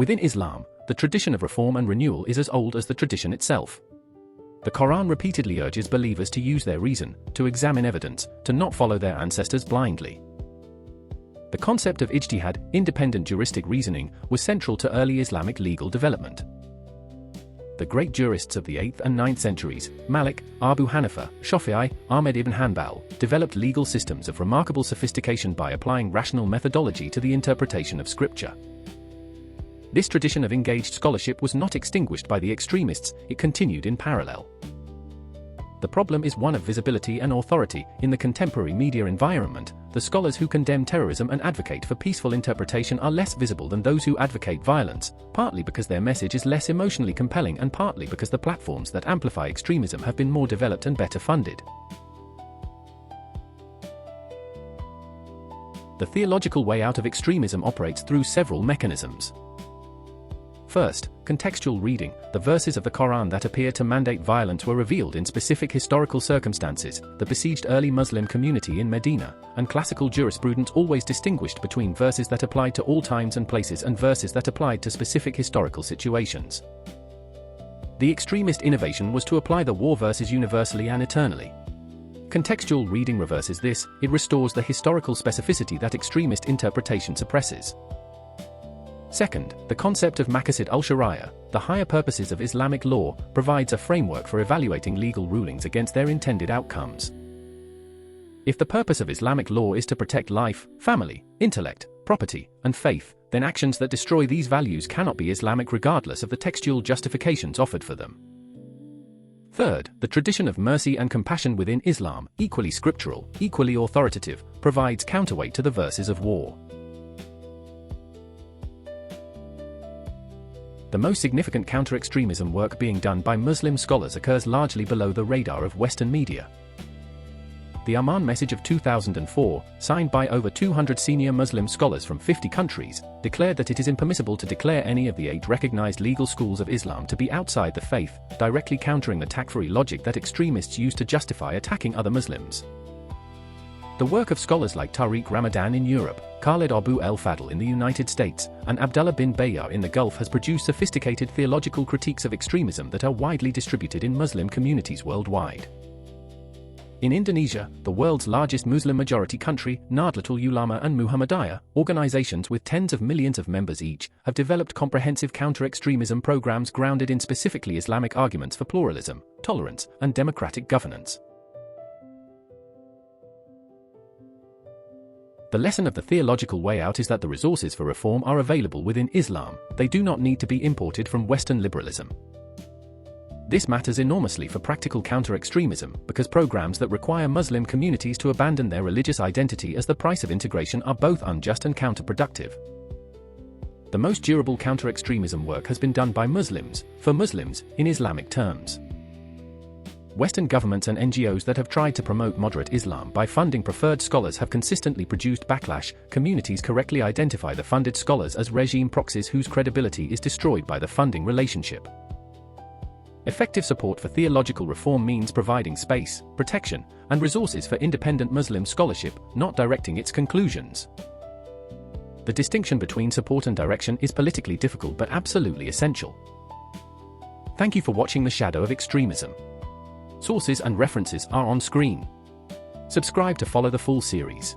Within Islam, the tradition of reform and renewal is as old as the tradition itself. The Quran repeatedly urges believers to use their reason, to examine evidence, to not follow their ancestors blindly. The concept of ijtihad, independent juristic reasoning, was central to early Islamic legal development. The great jurists of the 8th and 9th centuries, Malik, Abu Hanifa, Shafi'i, Ahmed ibn Hanbal, developed legal systems of remarkable sophistication by applying rational methodology to the interpretation of scripture. This tradition of engaged scholarship was not extinguished by the extremists, it continued in parallel. The problem is one of visibility and authority. In the contemporary media environment, the scholars who condemn terrorism and advocate for peaceful interpretation are less visible than those who advocate violence, partly because their message is less emotionally compelling and partly because the platforms that amplify extremism have been more developed and better funded. The theological way out of extremism operates through several mechanisms. First, contextual reading. The verses of the Quran that appear to mandate violence were revealed in specific historical circumstances. The besieged early Muslim community in Medina, and classical jurisprudence always distinguished between verses that applied to all times and places and verses that applied to specific historical situations. The extremist innovation was to apply the war verses universally and eternally. Contextual reading reverses this, it restores the historical specificity that extremist interpretation suppresses. Second, the concept of maqasid al-sharia, the higher purposes of Islamic law, provides a framework for evaluating legal rulings against their intended outcomes. If the purpose of Islamic law is to protect life, family, intellect, property, and faith, then actions that destroy these values cannot be Islamic regardless of the textual justifications offered for them. Third, the tradition of mercy and compassion within Islam, equally scriptural, equally authoritative, provides counterweight to the verses of war. The most significant counter-extremism work being done by Muslim scholars occurs largely below the radar of Western media. The Amman Message of 2004, signed by over 200 senior Muslim scholars from 50 countries, declared that it is impermissible to declare any of the 8 recognized legal schools of Islam to be outside the faith, directly countering the takfiri logic that extremists use to justify attacking other Muslims. The work of scholars like Tariq Ramadan in Europe, Khalid Abu el-Fadl in the United States, and Abdullah bin Bayyar in the Gulf has produced sophisticated theological critiques of extremism that are widely distributed in Muslim communities worldwide. In Indonesia, the world's largest Muslim-majority country, Nahdlatul Ulama and Muhammadiyah, organizations with tens of millions of members each, have developed comprehensive counter-extremism programs grounded in specifically Islamic arguments for pluralism, tolerance, and democratic governance. The lesson of the theological way out is that the resources for reform are available within Islam, they do not need to be imported from Western liberalism. This matters enormously for practical counter-extremism, because programs that require Muslim communities to abandon their religious identity as the price of integration are both unjust and counterproductive. The most durable counter-extremism work has been done by Muslims, for Muslims, in Islamic terms. Western governments and NGOs that have tried to promote moderate Islam by funding preferred scholars have consistently produced backlash. Communities correctly identify the funded scholars as regime proxies whose credibility is destroyed by the funding relationship. Effective support for theological reform means providing space, protection, and resources for independent Muslim scholarship, not directing its conclusions. The distinction between support and direction is politically difficult but absolutely essential. Thank you for watching The Shadow of Extremism. Sources and references are on screen. Subscribe to follow the full series.